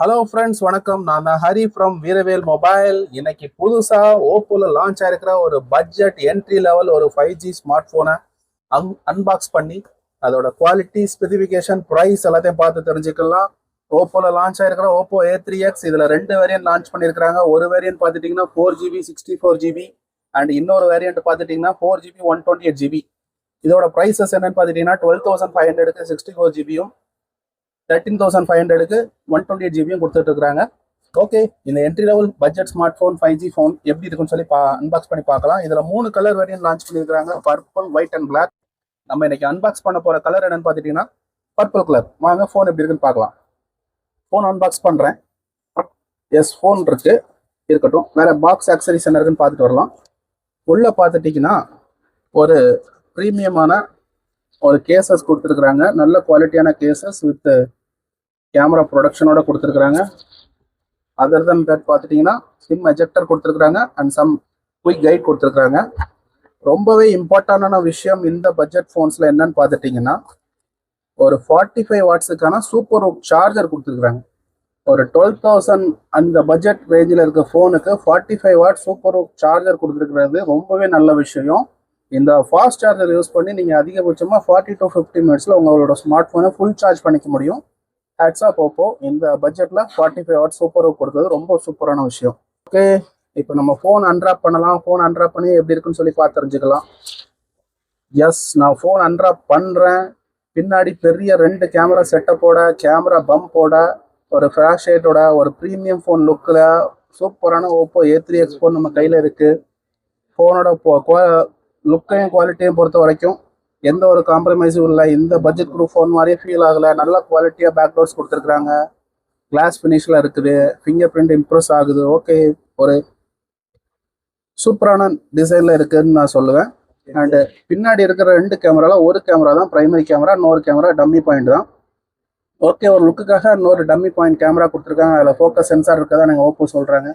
Hello friends, வணக்கம். நான் தான் ஹரி ஃப்ரம் வீரவேல் மொபைல். இன்னைக்கு புதுசா ஓப்போல லான்ச் ஆயிருக்கிற ஒரு பட்ஜெட் என்ட்ரி லெவல் ஒரு 5G ஸ்மார்ட் போனை அன்பாக்ஸ் பண்ணி அதோட குவாலிட்டி, ஸ்பெசிஃபிகேஷன், ப்ரைஸ் எல்லாத்தையும் பார்த்து தெரிஞ்சுக்கலாம். ஓப்போல லான்ச் ஆயிருக்கிற ஓப்போ A3X இதுல ரெண்டு வேரியன்ட் லான்ச் பண்ணியிருக்காங்க. ஒரு வேரியன்ட் பார்த்துட்டீங்கன்னா 4GB 64GB அண்ட் இன்னொரு வேரியன்ட் பார்த்துட்டீங்கன்னா 4GB 128GB. இதோட ப்ரைஸஸ் என்னன்னு பார்த்துட்டீங்கன்னா 12,500க்கு 64GBயும் 13,500க்கு 128GBயும் கொடுத்துட்டு இருக்காங்க. ஓகே, இந்த entry level budget smart phone 5G phone எப்படி இருக்குன்னு சொல்லி அன்பாக்ஸ் பண்ணி பார்க்கலாம். இதில் 3 கலர் வேரியன்ட் லான்ச் பண்ணியிருக்காங்க, பர்பிள், ஒயிட் அண்ட் பிளாக். நம்ம இன்னைக்கு அன்பாக்ஸ் பண்ண போகிற கலர் என்னன்னு பார்த்துட்டீங்கன்னா பர்பிள் கலர். வாங்க ஃபோன் எப்படி இருக்குன்னு பார்க்கலாம். ஃபோன் அன்பாக்ஸ் பண்ணுறேன். எஸ், ஃபோன் இருக்கு, இருக்கட்டும். வேற பாக்ஸ் ஆக்சரிஸ் என்ன இருக்குன்னு பார்த்துட்டு வரலாம். உள்ளே பார்த்துட்டிங்கன்னா ஒரு ப்ரீமியமான ஒரு கேசஸ் கொடுத்துருக்குறாங்க. நல்ல குவாலிட்டியான கேசஸ் வித் கேமரா ப்ரொடக்ஷனோட கொடுத்துருக்குறாங்க. அதர் தன் தட் பார்த்துட்டிங்கன்னா சிம் எஜெக்டர் கொடுத்துருக்குறாங்க அண்ட் சம் குயிக் கைட் கொடுத்துருக்குறாங்க. ரொம்பவே இம்பார்ட்டண்டான விஷயம் இந்த பட்ஜெட் ஃபோன்ஸில் என்னன்னு பார்த்துட்டிங்கன்னா ஒரு 45 வாட்ஸுக்கான சூப்பர் சார்ஜர் கொடுத்துருக்குறாங்க. ஒரு 12,000 அந்த பட்ஜெட் ரேஞ்சில் இருக்க ஃபோனுக்கு 45 வாட் சூப்பர் சார்ஜர் கொடுத்துருக்குறது ரொம்பவே நல்ல விஷயம். இந்த ஃபாஸ்ட் சார்ஜர் யூஸ் பண்ணி நீங்கள் அதிகபட்சமாக 40 to 50 மினிட்ஸில் உங்களோட ஸ்மார்ட் ஃபோனை ஃபுல் சார்ஜ் பண்ணிக்க முடியும். ஹேட்ஸ் ஆஃப் ஓப்போ, இந்த பட்ஜெட்டில் 45 வாட் சூப்பர் கொடுத்தது ரொம்ப சூப்பரான விஷயம். ஓகே, இப்போ நம்ம ஃபோன் அன்ராப் பண்ணலாம். ஃபோன் அன்ராப் பண்ணி எப்படி இருக்குன்னு சொல்லி பார்த்து தெரிஞ்சுக்கலாம். எஸ், நான் ஃபோன் அன்ராப் பண்ணுறேன். பின்னாடி பெரிய 2 கேமரா செட்டப்போட, கேமரா பம்போட, ஒரு ஃப்ளாஷ் லைட்டோட, ஒரு ப்ரீமியம் ஃபோன் லுக்கில் சூப்பரான ஓப்போ A3X ஃபோன் நம்ம கையில் இருக்குது. ஃபோனோட லுக்கையும் குவாலிட்டியும் பொறுத்த வரைக்கும் எந்த ஒரு காம்ப்ரமைஸும் இல்லை. இந்த பட்ஜெட் குரூப் ஃபோன் மாதிரியே ஃபீல் ஆகலை. நல்ல குவாலிட்டியாக பேக் டோர்ஸ் கொடுத்துருக்குறாங்க. கிளாஸ் ஃபினிஷில் இருக்குது. ஃபிங்கர் பிரிண்ட் இம்ப்ரெஸ் ஆகுது. ஓகே, ஒரு சூப்பரான டிசைனில் இருக்குதுன்னு நான் சொல்லுவேன். அண்டு பின்னாடி இருக்கிற 2 கேமராவில் ஒரு கேமரா தான் ப்ரைமரி கேமரா, இன்னொரு கேமரா டம்மி பாயிண்ட் தான். ஓகே, ஒரு லுக்குக்காக இன்னொரு டம்மி பாயிண்ட் கேமரா கொடுத்துருக்காங்க. அதில் ஃபோக்கஸ் சென்சார் இருக்கதான் நாங்கள் ஓப்போ சொல்கிறாங்க.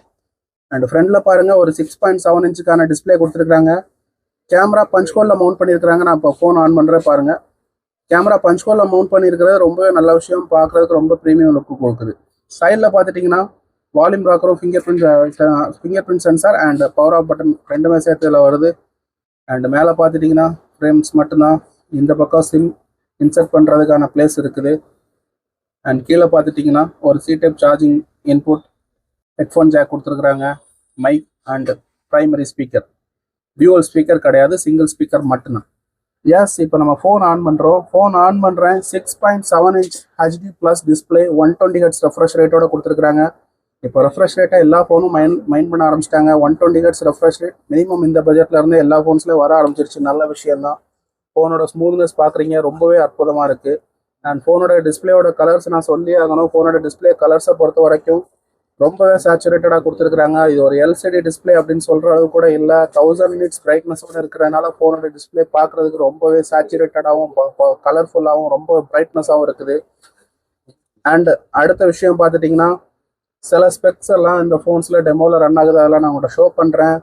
அண்ட் ஃப்ரண்டில் பாருங்கள், ஒரு 6.7 இன்ச்சுக்கான டிஸ்பிளே கொடுத்துருக்காங்க. கேமரா பஞ்ச் ஹோலில் மவுண்ட் பண்ணியிருக்கிறாங்க. நான் இப்போ ஃபோன் ஆன் பண்ணுறேன் பாருங்கள். கேமரா பஞ்ச் ஹோலில் மவுண்ட் பண்ணியிருக்கிறது ரொம்பவே நல்ல விஷயம். பார்க்குறதுக்கு ரொம்ப ப்ரீமியம் லுக்கு கொடுக்குது. சைடில் பார்த்துட்டிங்கன்னா வால்யூம் ராக்கரும் finger print sensor and power off button ரெண்டுமே சேர்த்துல வருது. அண்ட் மேலே பார்த்துட்டிங்கன்னா ஃப்ரேம்ஸ் மட்டும்தான். இந்த பக்கம் சிம் இன்சர்ட் பண்ணுறதுக்கான பிளேஸ் இருக்குது. அண்ட் கீழே பார்த்துட்டிங்கன்னா ஒரு C-type charging input, headphone jack கொடுத்துருக்குறாங்க, mic and primary speaker. Dual speaker கிடையாது, சிங்கிள் ஸ்பீக்கர் மட்டும்தான். எஸ், இப்போ நம்ம ஃபோன் ஆன் பண்ணுறோம். ஃபோன் ஆன் பண்ணுறேன். 6.7 inch HD+ display, 120 Hz refresh ரேட்டோட கொடுத்துருக்குறாங்க. இப்போ ரெஃப்ரெஷ் ரேட்டை எல்லா ஃபோனும் மைண்ட் பண்ண ஆரம்பிச்சிட்டாங்க. 120 Hz ரெஃப்ரெஷ் ரேட் மினிமம் இந்த பட்ஜெட்டில் இருந்து எல்லா ஃபோன்ஸ்லேயும் வர ஆரம்பிச்சிருச்சு. நல்ல விஷயம்தான். ஃபோனோட ஸ்மூத்னஸ் பார்க்குறீங்க, ரொம்பவே அற்புதமாக இருக்குது. அண்ட் ஃபோனோட டிஸ்பிளேயோட கலர்ஸ் நான் சொல்லி ஆகணும். ஃபோனோட டிஸ்பிளே கலர்ஸை பொறுத்த வரைக்கும் ரொம்பவே சேச்சுரேட்டடாக கொடுத்துருக்குறாங்க. இது ஒரு LCD டிஸ்பிளே அப்படின்னு சொல்கிற அளவு கூட இல்லை. 1000 nits பிரைட்னஸோடு இருக்கிறதுனால ஃபோனோட டிஸ்பிளே பார்க்குறதுக்கு ரொம்பவே சேச்சுரேட்டடாகவும் கலர்ஃபுல்லாகவும் ரொம்ப பிரைட்னஸாகவும் இருக்குது. அண்ட் அடுத்த விஷயம் பார்த்துட்டிங்கன்னா சில ஸ்பெக்ஸ் எல்லாம் இந்த ஃபோன்ஸில் டெமோவில் ரன் ஆகுது. அதெல்லாம் நான் உங்கள்கிட்ட ஷோ பண்ணுறேன்.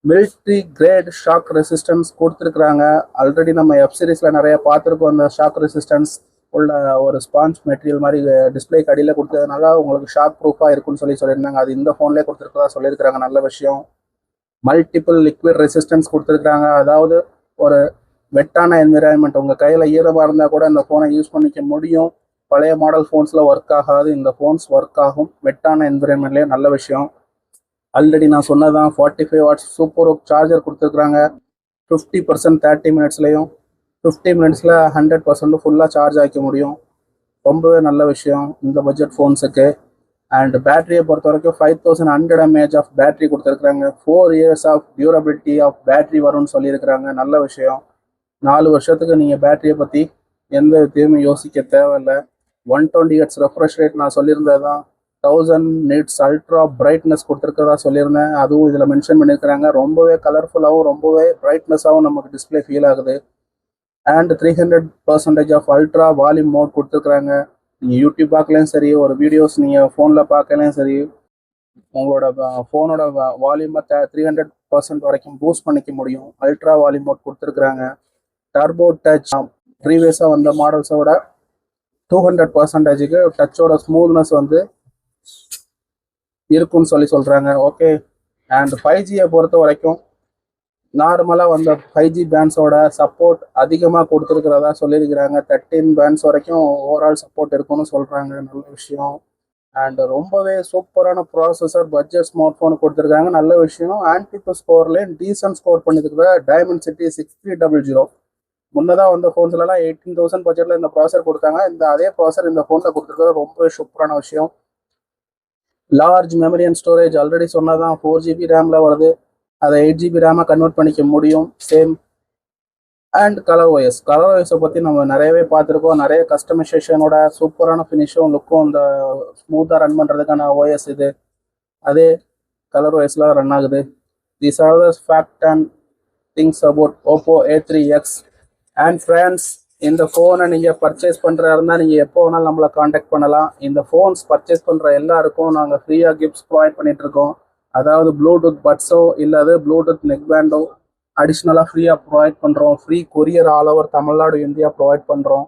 மிலிட்ரி கிரேட் ஷாக் ரெசிஸ்டன்ஸ் கொடுத்துருக்குறாங்க. ஆல்ரெடி நம்ம F சீரிஸில் நிறைய பார்த்துருக்கோம். அந்த ஷாக் ரெசிஸ்டன்ஸ் உள்ள ஒரு ஸ்பாஞ்ச் மெட்டீரியல் மாதிரி டிஸ்பிளேக்கு அடியில் கொடுத்ததுனால உங்களுக்கு ஷாக் ப்ரூஃபாக இருக்குன்னு சொல்லியிருந்தாங்க. அது இந்த ஃபோன்லேயே கொடுத்துருக்கதா சொல்லியிருக்கிறாங்க. நல்ல விஷயம். மல்டிபிள் லிக்விட் ரெசிஸ்டன்ஸ் கொடுத்துருக்குறாங்க. அதாவது ஒரு வெட்டான என்விரான்மெண்ட், உங்கள் கையில் ஈரமாக இருந்தால் கூட இந்த ஃபோனை யூஸ் பண்ணிக்க முடியும். பழைய மாடல் ஃபோன்ஸில் ஒர்க் ஆகாது, இந்த ஃபோன்ஸ் ஒர்க் ஆகும் வெட்டான என்விரான்மெண்ட்லேயே. நல்ல விஷயம். ஆல்ரெடி நான் சொன்னதான் 45 வாட்ஸ் சூப்பர் சார்ஜர் கொடுத்துருக்குறாங்க. 50% 30 மினிட்ஸ்லையும், 50 மினிட்ஸில் 100% ஃபுல்லாக சார்ஜ் ஆகிக்க முடியும். ரொம்பவே நல்ல விஷயம் இந்த பட்ஜெட் ஃபோன்ஸுக்கு. அண்ட் பேட்டரியை பொறுத்த வரைக்கும் 5100 mAh ஆஃப் பேட்டரி கொடுத்துருக்குறாங்க. 4 years of durability of battery வரும்னு சொல்லியிருக்கிறாங்க. நல்ல விஷயம். 4 வருஷத்துக்கு நீங்கள் பேட்டரியை பற்றி எந்த விதத்தையும் யோசிக்க தேவையில்லை. 120 Hz ரெஃப்ரெஷ் ரேட் நான் சொல்லியிருந்தது தான். 1000 nits அல்ட்ரா பிரைட்னஸ் கொடுத்துருக்கதா சொல்லியிருந்தேன். அதுவும் இதில் மென்ஷன் பண்ணியிருக்கிறாங்க. ரொம்பவே கலர்ஃபுல்லாகவும் ரொம்பவே பிரைட்னஸாகவும் நமக்கு டிஸ்பிளே ஃபீல் ஆகுது. And 300% of ultra volume mode கொடுத்துருக்குறாங்க. நீங்கள் யூடியூப் பார்க்கலையும் சரி, ஒரு வீடியோஸ் நீங்கள் ஃபோனில் பார்க்கலையும் சரி, உங்களோட ஃபோனோட வால்யூமை 300% வரைக்கும் பூஸ்ட் பண்ணிக்க முடியும். அல்ட்ரா வால்யூம் மோட் கொடுத்துருக்குறாங்க. டர்போ டச் ப்ரீவியஸாக வந்த மாடல்ஸோட 200%க்கு டச்சோட ஸ்மூத்னஸ் வந்து இருக்குன்னு சொல்கிறாங்க. ஓகே. அண்ட் 5Gயை பொறுத்த வரைக்கும் நார்மலாக வந்த 5G பேண்ட்ஸோட சப்போர்ட் அதிகமாக கொடுத்துருக்கிறதா சொல்லியிருக்கிறாங்க. 13 பேண்ட்ஸ் வரைக்கும் ஓவரால் சப்போர்ட் இருக்குன்னு சொல்கிறாங்க. நல்ல விஷயம். அண்ட் ரொம்பவே சூப்பரான ப்ராசஸர் பட்ஜெட் ஸ்மார்ட் ஃபோன் கொடுத்துருக்காங்க. நல்ல விஷயம். ஆன்டிடூ ஸ்கோர்லேயும் டீசன்ட் ஸ்கோர் பண்ணியிருக்கிற டைமென்சிட்டி 6300. முன்னதாக வந்த ஃபோன்ஸ்லாம் 18,000 பட்ஜெட்டில் இந்த ப்ராசர் கொடுத்தாங்க. அதே ப்ராசர் இந்த ஃபோனில் கொடுத்துருக்கிறது ரொம்பவே சூப்பரான விஷயம். Large memory and storage already சொன்னதான் 4GB ரேமில் வருது. அதை 8GB ரேமாக கன்வெர்ட் பண்ணிக்க முடியும். சேம். அண்ட் கலர் OSஐ பற்றி நம்ம நிறையவே பார்த்துருக்கோம். நிறைய கஸ்டமைசேஷனோட சூப்பரான ஃபினிஷும் லுக்கும் இந்த ஸ்மூத்தாக ரன் பண்ணுறதுக்கான OS இது. அதே கலர் OSல ரன் ஆகுது. These are the fact and things about Oppo A3X. And friends, இந்த ஃபோனை நீங்கள் பர்ச்சேஸ் பண்ணுறா இருந்தால் நீங்கள் எப்போ வேணாலும் நம்மளை காண்டாக்ட் பண்ணலாம். இந்த ஃபோன்ஸ் பர்ச்சேஸ் பண்ணுற எல்லாருக்கும் நாங்கள் ஃப்ரீயாக கிஃப்ட்ஸ் ப்ரொவைட் பண்ணிகிட்ருக்கோம். அதாவது ப்ளூடூத் பட்ஸோ இல்லாது ப்ளூடூத் நெக் பேண்டோ அடிஷ்னலாக ஃப்ரீயாக ப்ரொவைட் பண்ணுறோம். Free courier all over Tamil Nadu India provide பண்ணுறோம்.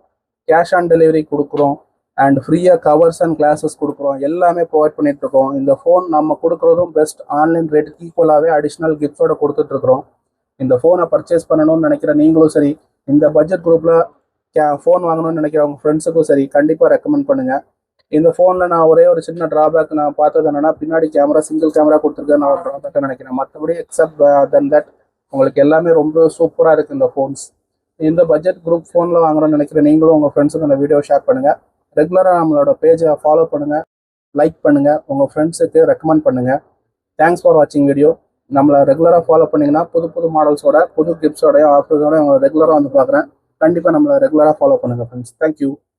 கேஷ் ஆன் டெலிவரி கொடுக்குறோம். அண்ட் ஃப்ரீயாக கவர்ஸ் அண்ட் கிளாஸஸ் கொடுக்குறோம். எல்லாமே ப்ரொவைட் பண்ணிகிட்ருக்கோம். இந்த ஃபோன் நம்ம கொடுக்குறதும் பெஸ்ட் ஆன்லைன் ரேட்டுக்கு ஈக்குவலாகவே அடிஷ்னல் கிஃப்ட்ஸோட கொடுத்துட்ருக்குறோம். இந்த ஃபோனை பர்ச்சேஸ் பண்ணணும்னு நினைக்கிற நீங்களும் சரி, இந்த பட்ஜெட் குரூப்பில் ஃபோன் வாங்கணும்னு நினைக்கிற உங்கள் ஃப்ரெண்ட்ஸுக்கும் சரி, கண்டிப்பாக ரெக்கமெண்ட் பண்ணுங்கள். இந்த ஃபோனில் நான் ஒரே ஒரு சின்ன ட்ராபேக் நான் பார்த்தது என்னென்னா, பின்னாடி கேமரா சிங்கிள் கேமரா கொடுத்துருக்கேன். நான் ஒரு ட்ராபேக்காக நினைக்கிறேன். மற்றபடி எக்ஸப்ட் தென் தட் உங்களுக்கு எல்லாமே ரொம்ப சூப்பராக இருக்குது இந்த ஃபோன்ஸ். இந்த பட்ஜெட் குரூப் ஃபோனில் வாங்குறோன்னு நினைக்கிற நீங்களும் உங்கள் ஃப்ரெண்ட்ஸுக்கு இந்த வீடியோ ஷேர் பண்ணுங்கள். ரெகுலராக நம்மளோட பேஜை ஃபாலோ பண்ணுங்கள், லைக் பண்ணுங்கள், உங்கள் ஃப்ரெண்ட்ஸுக்கு ரெக்கமெண்ட் பண்ணுங்கள். தேங்க்ஸ் ஃபார் வாட்சிங் வீடியோ. நம்மளை ரெகுலராக ஃபாலோ பண்ணிங்கன்னா புது மாடல்ஸோட புது கிஃப்ட்ஸோடையும் ஆஃபர்ஸோட உங்களை ரெகுலராக வந்து பார்க்குறேன். கண்டிப்பாக நம்மளை ரெகுலராக ஃபாலோ பண்ணுங்கள் ஃப்ரெண்ட்ஸ். தேங்க்யூ.